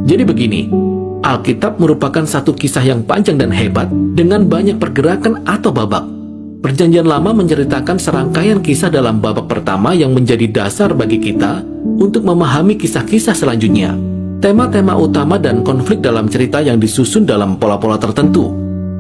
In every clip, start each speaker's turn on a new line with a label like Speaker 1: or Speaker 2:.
Speaker 1: Jadi begini, Alkitab merupakan satu kisah yang panjang dan hebat dengan banyak pergerakan atau babak. Perjanjian Lama menceritakan serangkaian kisah dalam babak pertama yang menjadi dasar bagi kita untuk memahami kisah-kisah selanjutnya. Tema-tema utama dan konflik dalam cerita yang disusun dalam pola-pola tertentu.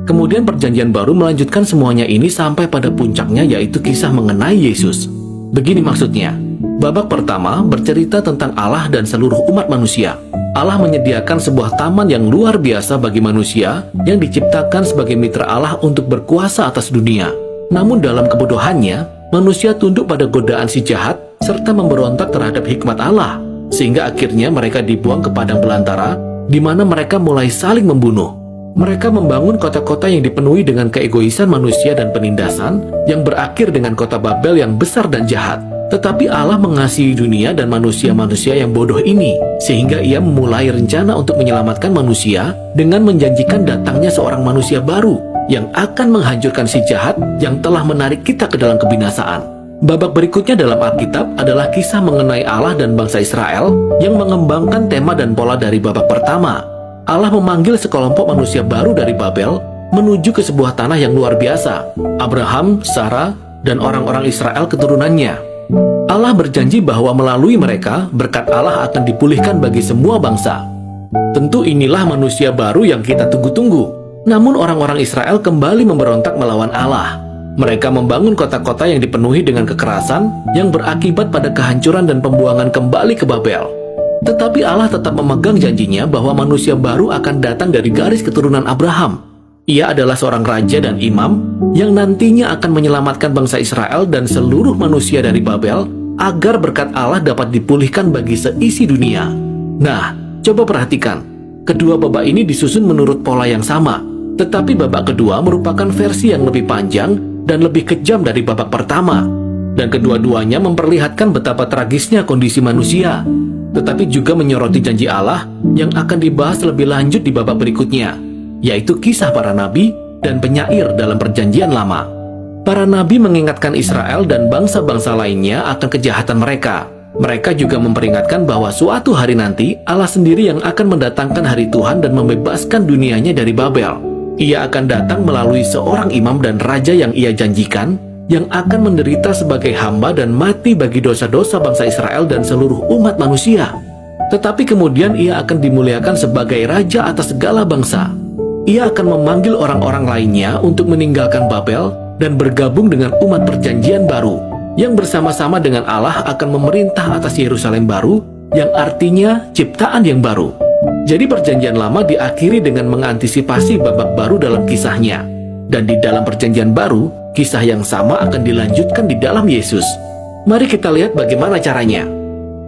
Speaker 1: Kemudian Perjanjian Baru melanjutkan semuanya ini sampai pada puncaknya, yaitu kisah mengenai Yesus. Begini maksudnya, babak pertama bercerita tentang Allah dan seluruh umat manusia. Allah menyediakan sebuah taman yang luar biasa bagi manusia yang diciptakan sebagai mitra Allah untuk berkuasa atas dunia. Namun dalam kebodohannya, manusia tunduk pada godaan si jahat serta memberontak terhadap hikmat Allah. Sehingga akhirnya mereka dibuang ke padang belantara, di mana mereka mulai saling membunuh. Mereka membangun kota-kota yang dipenuhi dengan keegoisan manusia dan penindasan, yang berakhir dengan kota Babel yang besar dan jahat. Tetapi Allah mengasihi dunia dan manusia-manusia yang bodoh ini, sehingga ia memulai rencana untuk menyelamatkan manusia dengan menjanjikan datangnya seorang manusia baru yang akan menghancurkan si jahat yang telah menarik kita ke dalam kebinasaan. Babak berikutnya dalam Alkitab adalah kisah mengenai Allah dan bangsa Israel yang mengembangkan tema dan pola dari babak pertama. Allah memanggil sekelompok manusia baru dari Babel menuju ke sebuah tanah yang luar biasa, Abraham, Sarah, dan orang-orang Israel keturunannya. Allah berjanji bahwa melalui mereka, berkat Allah akan dipulihkan bagi semua bangsa. Tentu inilah manusia baru yang kita tunggu-tunggu. Namun orang-orang Israel kembali memberontak melawan Allah. Mereka membangun kota-kota yang dipenuhi dengan kekerasan yang berakibat pada kehancuran dan pembuangan kembali ke Babel. Tetapi Allah tetap memegang janjinya bahwa manusia baru akan datang dari garis keturunan Abraham. Ia adalah seorang raja dan imam yang nantinya akan menyelamatkan bangsa Israel dan seluruh manusia dari Babel agar berkat Allah dapat dipulihkan bagi seisi dunia. Nah, coba perhatikan. Kedua babak ini disusun menurut pola yang sama. Tetapi babak kedua merupakan versi yang lebih panjang dan lebih kejam dari babak pertama. Dan kedua-duanya memperlihatkan betapa tragisnya kondisi manusia, tetapi juga menyoroti janji Allah yang akan dibahas lebih lanjut di babak berikutnya, yaitu kisah para nabi dan penyair dalam Perjanjian Lama. Para nabi mengingatkan Israel dan bangsa-bangsa lainnya akan kejahatan mereka. Mereka juga memperingatkan bahwa suatu hari nanti Allah sendiri yang akan mendatangkan hari Tuhan dan membebaskan dunianya dari Babel. Ia akan datang melalui seorang imam dan raja yang ia janjikan, yang akan menderita sebagai hamba dan mati bagi dosa-dosa bangsa Israel dan seluruh umat manusia. Tetapi kemudian ia akan dimuliakan sebagai raja atas segala bangsa. Ia akan memanggil orang-orang lainnya untuk meninggalkan Babel dan bergabung dengan umat perjanjian baru, yang bersama-sama dengan Allah akan memerintah atas Yerusalem baru, yang artinya ciptaan yang baru. Jadi Perjanjian Lama diakhiri dengan mengantisipasi babak baru dalam kisahnya. Dan di dalam Perjanjian Baru, kisah yang sama akan dilanjutkan di dalam Yesus. Mari kita lihat bagaimana caranya.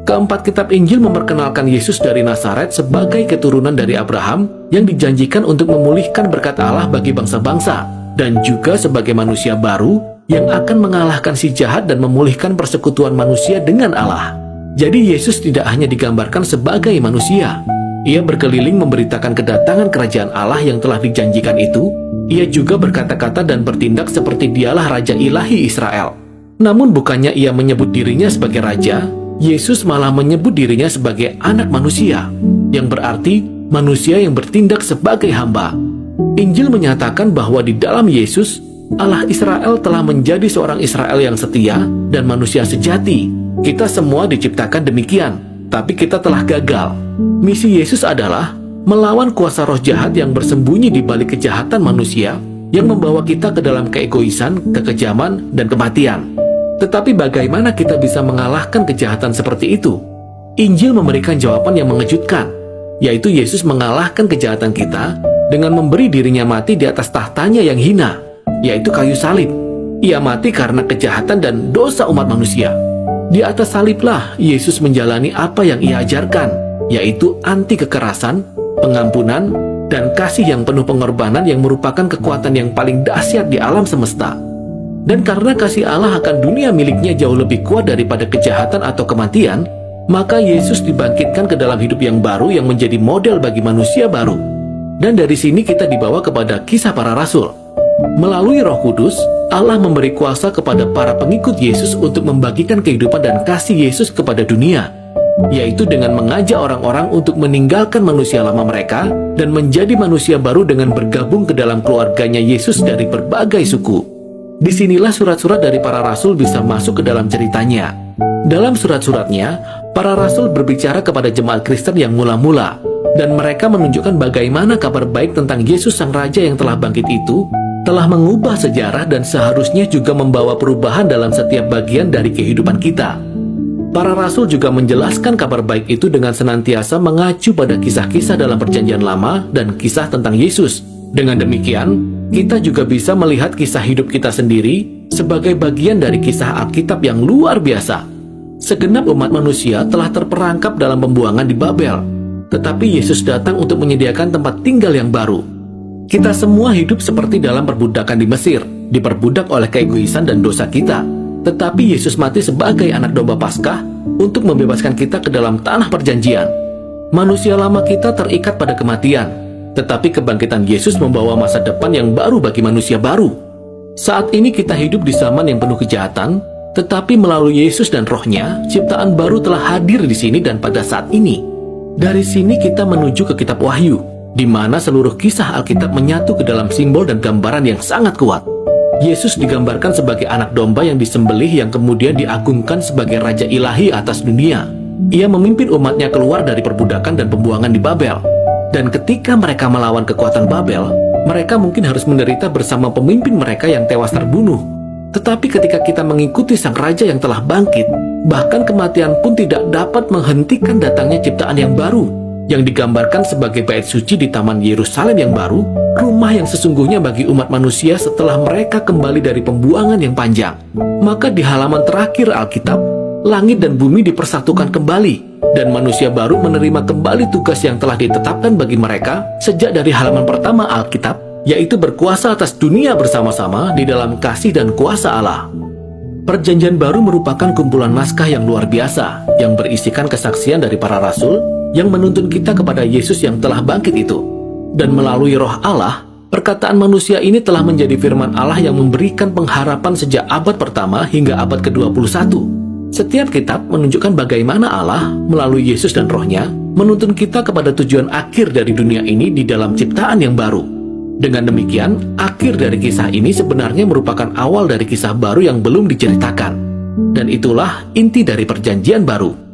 Speaker 1: Keempat kitab Injil memperkenalkan Yesus dari Nazaret sebagai keturunan dari Abraham yang dijanjikan untuk memulihkan berkat Allah bagi bangsa-bangsa, dan juga sebagai manusia baru yang akan mengalahkan si jahat dan memulihkan persekutuan manusia dengan Allah. Jadi Yesus tidak hanya digambarkan sebagai manusia. Ia berkeliling memberitakan kedatangan kerajaan Allah yang telah dijanjikan itu. Ia juga berkata-kata dan bertindak seperti dialah Raja Ilahi Israel. Namun bukannya ia menyebut dirinya sebagai raja, Yesus malah menyebut dirinya sebagai anak manusia, yang berarti manusia yang bertindak sebagai hamba. Injil menyatakan bahwa di dalam Yesus, Allah Israel telah menjadi seorang Israel yang setia dan manusia sejati. Kita semua diciptakan demikian, tapi kita telah gagal. Misi Yesus adalah melawan kuasa roh jahat yang bersembunyi di balik kejahatan manusia yang membawa kita ke dalam keegoisan, kekejaman, dan kematian. Tetapi bagaimana kita bisa mengalahkan kejahatan seperti itu? Injil memberikan jawaban yang mengejutkan, yaitu Yesus mengalahkan kejahatan kita dengan memberi dirinya mati di atas tahtanya yang hina, yaitu kayu salib. Ia mati karena kejahatan dan dosa umat manusia. Di atas saliblah Yesus menjalani apa yang ia ajarkan, yaitu anti kekerasan, pengampunan, dan kasih yang penuh pengorbanan yang merupakan kekuatan yang paling dahsyat di alam semesta. Dan karena kasih Allah akan dunia miliknya jauh lebih kuat daripada kejahatan atau kematian, maka Yesus dibangkitkan ke dalam hidup yang baru yang menjadi model bagi manusia baru. Dan dari sini kita dibawa kepada kisah para rasul. Melalui Roh Kudus, Allah memberi kuasa kepada para pengikut Yesus untuk membagikan kehidupan dan kasih Yesus kepada dunia. yaitu dengan mengajak orang-orang untuk meninggalkan manusia lama mereka dan menjadi manusia baru dengan bergabung ke dalam keluarganya Yesus dari berbagai suku. Disinilah surat-surat dari para rasul bisa masuk ke dalam ceritanya. Dalam surat-suratnya, para rasul berbicara kepada jemaat Kristen yang mula-mula, dan mereka menunjukkan bagaimana kabar baik tentang Yesus Sang Raja yang telah bangkit itu telah mengubah sejarah dan seharusnya juga membawa perubahan dalam setiap bagian dari kehidupan kita. Para rasul juga menjelaskan kabar baik itu dengan senantiasa mengacu pada kisah-kisah dalam Perjanjian Lama dan kisah tentang Yesus. Dengan demikian, kita juga bisa melihat kisah hidup kita sendiri sebagai bagian dari kisah Alkitab yang luar biasa. Segenap umat manusia telah terperangkap dalam pembuangan di Babel, tetapi Yesus datang untuk menyediakan tempat tinggal yang baru. Kita semua hidup seperti dalam perbudakan di Mesir, diperbudak oleh keegoisan dan dosa kita. Tetapi Yesus mati sebagai anak domba Paskah untuk membebaskan kita ke dalam tanah perjanjian. Manusia lama kita terikat pada kematian, tetapi kebangkitan Yesus membawa masa depan yang baru bagi manusia baru. Saat ini kita hidup di zaman yang penuh kejahatan, tetapi melalui Yesus dan Roh-Nya, ciptaan baru telah hadir di sini dan pada saat ini. Dari sini kita menuju ke kitab Wahyu, di mana seluruh kisah Alkitab menyatu ke dalam simbol dan gambaran yang sangat kuat. Yesus digambarkan sebagai anak domba yang disembelih yang kemudian diagungkan sebagai Raja Ilahi atas dunia. Ia memimpin umatnya keluar dari perbudakan dan pembuangan di Babel. Dan ketika mereka melawan kekuatan Babel, mereka mungkin harus menderita bersama pemimpin mereka yang tewas terbunuh. Tetapi ketika kita mengikuti Sang Raja yang telah bangkit, bahkan kematian pun tidak dapat menghentikan datangnya ciptaan yang baru, yang digambarkan sebagai bait suci di Taman Yerusalem yang baru, rumah yang sesungguhnya bagi umat manusia setelah mereka kembali dari pembuangan yang panjang. Maka di halaman terakhir Alkitab, langit dan bumi dipersatukan kembali, dan manusia baru menerima kembali tugas yang telah ditetapkan bagi mereka sejak dari halaman pertama Alkitab, yaitu berkuasa atas dunia bersama-sama di dalam kasih dan kuasa Allah. Perjanjian baru merupakan kumpulan naskah yang luar biasa, yang berisikan kesaksian dari para rasul, yang menuntun kita kepada Yesus yang telah bangkit itu. Dan melalui Roh Allah, perkataan manusia ini telah menjadi firman Allah yang memberikan pengharapan sejak abad pertama hingga abad ke-21. Setiap kitab menunjukkan bagaimana Allah, melalui Yesus dan Roh-Nya, menuntun kita kepada tujuan akhir dari dunia ini di dalam ciptaan yang baru. Dengan demikian, akhir dari kisah ini sebenarnya merupakan awal dari kisah baru yang belum diceritakan. Dan itulah inti dari Perjanjian Baru.